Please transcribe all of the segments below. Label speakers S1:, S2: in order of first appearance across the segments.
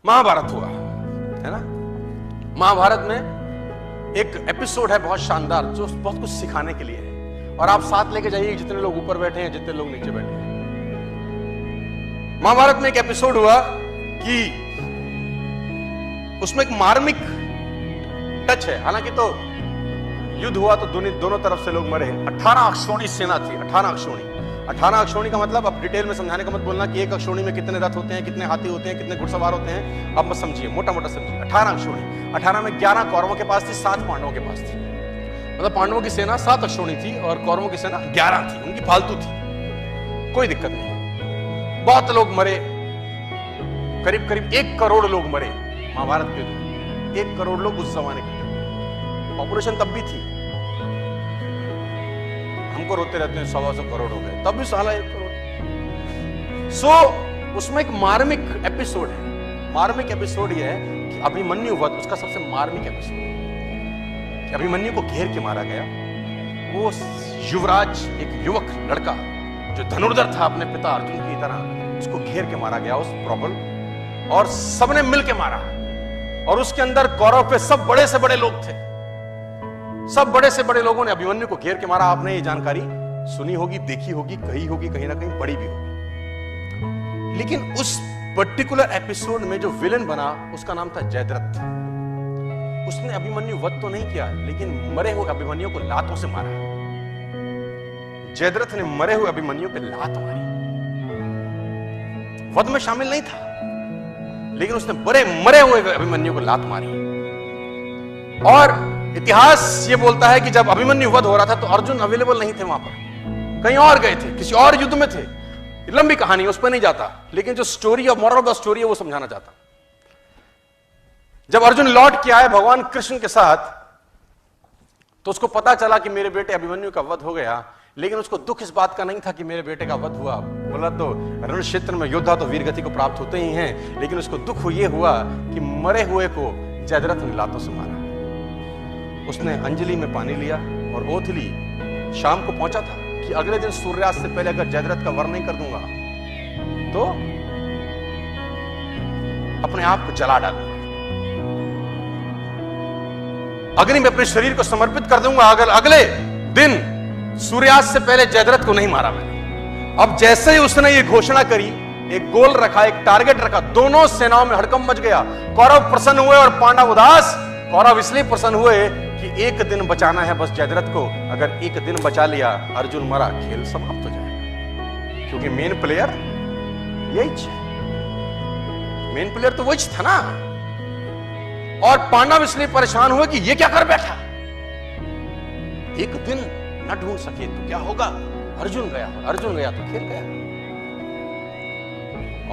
S1: महाभारत हुआ है ना। महाभारत में एक एपिसोड है बहुत शानदार जो बहुत कुछ सिखाने के लिए है, और आप साथ लेके जाइए जितने लोग ऊपर बैठे हैं, जितने लोग नीचे बैठे हैं। महाभारत में एक एपिसोड हुआ कि उसमें एक मार्मिक टच है। हालांकि तो युद्ध हुआ तो दोनों तरफ से लोग मरे। 18 अक्षौणी सेना थी। 18 अक्षौणी। 18 अक्षौणी का मतलब अब डिटेल में समझाने का मत बोलना कि एक अक्षौणी में कितने रथ होते हैं, कितने हाथी होते हैं, कितने घुड़सवार होते हैं, अब मत समझिए, मोटा मोटा समझिए। 18 अक्षौणी। 18 में 11 कौरवों के पास थी, 7 पांडवों के पास थी। मतलब पांडवों की सेना 7 अक्षौणी थी और कौरवों की सेना 11 थी। उनकी फालतू थी, कोई दिक्कत नहीं। बहुत लोग मरे, करीब करीब 1 करोड़ लोग मरे महाभारत के युद्ध। 1 करोड़ लोग उस जमाने के, पॉपुलेशन तब भी थी। हमको रोते रहते हैं 100 करोड़ हो गए, तब भी साला 1 करोड़। सो उसमें एक मार्मिक एपिसोड है। मार्मिक एपिसोड यह है कि अभिमन्यु वध उसका सबसे मार्मिक एपिसोड है कि अभिमन्यु को घेर के मारा गया। वो युवराज, एक युवक लड़का जो धनुर्धर था अपने पिता अर्जुन की तरह, उसको घेर के मारा गया उस प्रबल, और सबने मिल के मारा। और उसके अंदर कौरव पे सब बड़े से बड़े लोग थे। सब बड़े से बड़े लोगों ने अभिमन्यु को घेर के मारा। आपने ये जानकारी सुनी होगी, देखी होगी, कही होगी, कहीं ना कहीं पढ़ी भी होगी। लेकिन उस पर्टिकुलर एपिसोड में जो विलेन बना उसका नाम था जयद्रथ। उसने अभिमन्यु वध तो नहीं किया, लेकिन मरे हुए अभिमन्यु को लातों से मारा। जयद्रथ ने मरे हुए अभिमन्यु पे लात मारी। वध में शामिल नहीं था, लेकिन उसने मरे हुए अभिमन्यु को लात मारी। और इतिहास ये बोलता है कि जब अभिमन्यु वध हो रहा था तो अर्जुन अवेलेबल नहीं थे, वहां पर कहीं और गए थे, किसी और युद्ध में थे। लंबी कहानी है, उस पर नहीं जाता, लेकिन जो story of moral of the story है वो समझाना चाहता। जब अर्जुन लौट के आए भगवान कृष्ण के साथ, तो उसको पता चला कि मेरे बेटे अभिमन्यु का वध हो गया। लेकिन उसको दुख इस बात का नहीं था कि मेरे बेटे का वध हुआ। बोला तो रण क्षेत्र में योद्धा तो वीर गति को प्राप्त होते ही हैं, लेकिन उसको दुख ये हुआ कि मरे हुए को जयद्रथ ने लातों से मारा। उसने अंजलि में पानी लिया और ओथ ली। शाम को पहुंचा था कि अगले दिन सूर्यास्त से पहले अगर जयद्रथ का वर्ण नहीं कर दूंगा तो अपने आप को जला डालूंगा, अग्नि में अपने शरीर को समर्पित कर दूंगा अगर अगले दिन सूर्यास्त से पहले जयद्रथ को नहीं मारा मैंने। अब जैसे ही उसने ये घोषणा करी, एक गोल रखा, एक टारगेट रखा, दोनों सेनाओं में हड़कंप मच गया। कौरव प्रसन्न हुए और पांडव उदास। कौरव इसलिए प्रसन्न हुए कि एक दिन बचाना है बस जयद्रथ को। अगर एक दिन बचा लिया, अर्जुन मरा, खेल समाप्त हो जाएगा, क्योंकि मेन प्लेयर यही है। मेन प्लेयर तो वही था ना। और पांडव इसलिए परेशान हुए कि ये क्या कर बैठा, एक दिन न ढूंढ सके तो क्या होगा। अर्जुन गया तो खेल गया।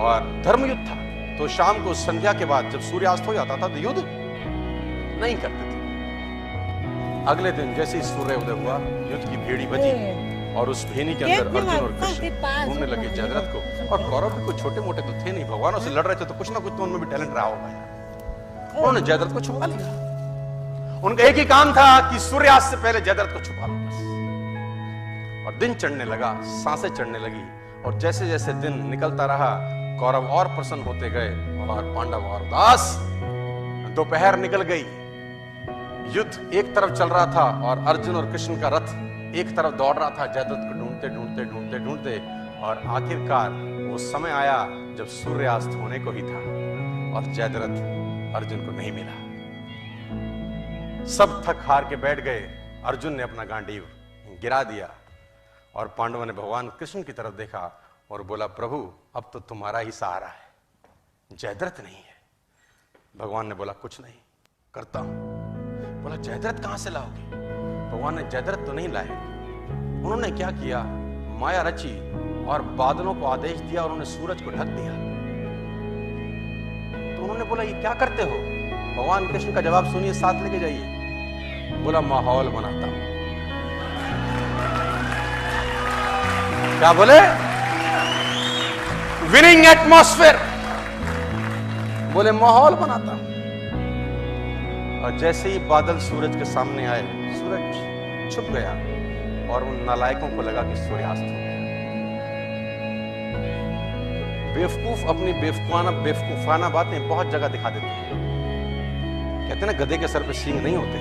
S1: और धर्मयुद्ध था, तो शाम को संध्या के बाद जब सूर्यास्त हो जाता था तो युद्ध नहीं करते थे। अगले दिन जैसे ही सूर्य उदय हुआ, युद्ध की भेड़ी बजी और उस भेड़ी के अंदर अर्जुन और कृष्ण ढूंढने लगे जयद्रथ को। और कौरव भी कोई छोटे मोटे तो थे नहीं, भगवानों से लड़ रहे थे, तो कुछ ना कुछ तो उनमें भी टैलेंट रहा होगा। उन्होंने जयद्रथ को छुपा लिया। उनका एक ही काम था कि सूर्यास्त से पहले जयद्रथ को छुपा लो बस। और दिन चढ़ने लगा, सांसें चढ़ने लगी, और जैसे जैसे दिन निकलता रहा कौरव और प्रसन्न होते गए और पांडव और उदास। दोपहर निकल गई, युद्ध एक तरफ चल रहा था और अर्जुन और कृष्ण का रथ एक तरफ दौड़ रहा था जयद्रथ को ढूंढते। और आखिरकार वो समय आया जब सूर्यास्त होने को ही था और जयद्रथ अर्जुन को नहीं मिला। सब थक हार के बैठ गए। अर्जुन ने अपना गांडीव गिरा दिया और पांडवों ने भगवान कृष्ण की तरफ देखा और बोला, प्रभु अब तो तुम्हारा ही सहारा है, जयद्रथ नहीं है। भगवान ने बोला, कुछ नहीं, करता हूं। बोला, जयद्रथ कहां से लाओगे। भगवान ने जयद्रथ तो नहीं लाए। उन्होंने क्या किया, माया रची और बादलों को आदेश दिया और उन्होंने सूरज को ढक दिया। तो उन्होंने बोला, ये क्या करते हो। भगवान कृष्ण का जवाब सुनिए, साथ लेके जाइए। बोला, माहौल बनाता हूं। क्या बोले, विनिंग एटमॉस्फेयर। बोले, माहौल बनाता हूं। और जैसे ही बादल सूरज के सामने आए, सूरज छुप गया और उन नालायकों को लगा कि सूर्यास्त हो गया। बेवकूफ अपनी बेवकूफाना बातें बहुत जगह दिखा देते हैं। कहते हैं ना, गधे के सर पे सींग नहीं होते।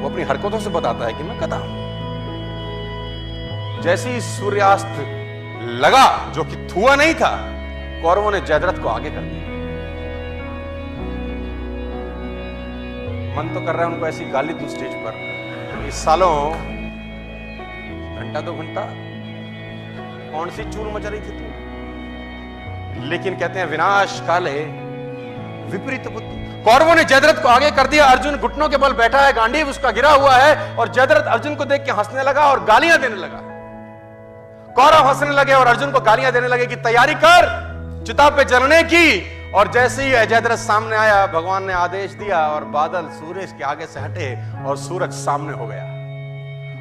S1: वो अपनी हरकतों से बताता है कि मैं गधा हूं। जैसे ही सूर्यास्त लगा, जो कि थुआ नहीं था, कौरवों ने जयद्रथ को आगे कर दिया। मन तो कर रहा है उनको ऐसी गाली दूं स्टेज पर, इस सालों घंटा 2 घंटा कौन सी चूल मचा रही थी तू। लेकिन कहते हैं विनाश काले विपरीत बुद्धि। कौरवों ने जयद्रथ को आगे कर दिया। अर्जुन घुटनों के बल बैठा है, गांडीव उसका गिरा हुआ है, और जयद्रथ अर्जुन को देख के हंसने लगा और गालियां देने लगा। कौरव हंसने लगे और अर्जुन को गालियां देने लगे कि तैयारी कर चिता पे जलने की। और जैसे ही जयद्रथ सामने आया, भगवान ने आदेश दिया और बादल सूरज के आगे से हटे और सूरज सामने हो गया।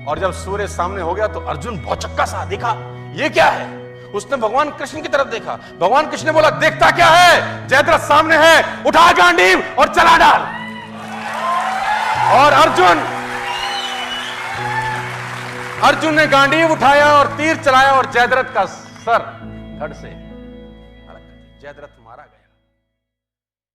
S1: और जब सूरज सामने हो गया तो अर्जुन भौचक्का सा दिखा, ये क्या है। उसने भगवान कृष्ण की तरफ देखा। भगवान कृष्ण ने बोला, देखता क्या है, जयद्रथ सामने है, उठा गांडीव और चला डाल। और अर्जुन ने गांडीव उठाया और तीर चलाया और जयद्रथ का सर धड़ से अलग कर दिया। जयद्रथ मारा गया।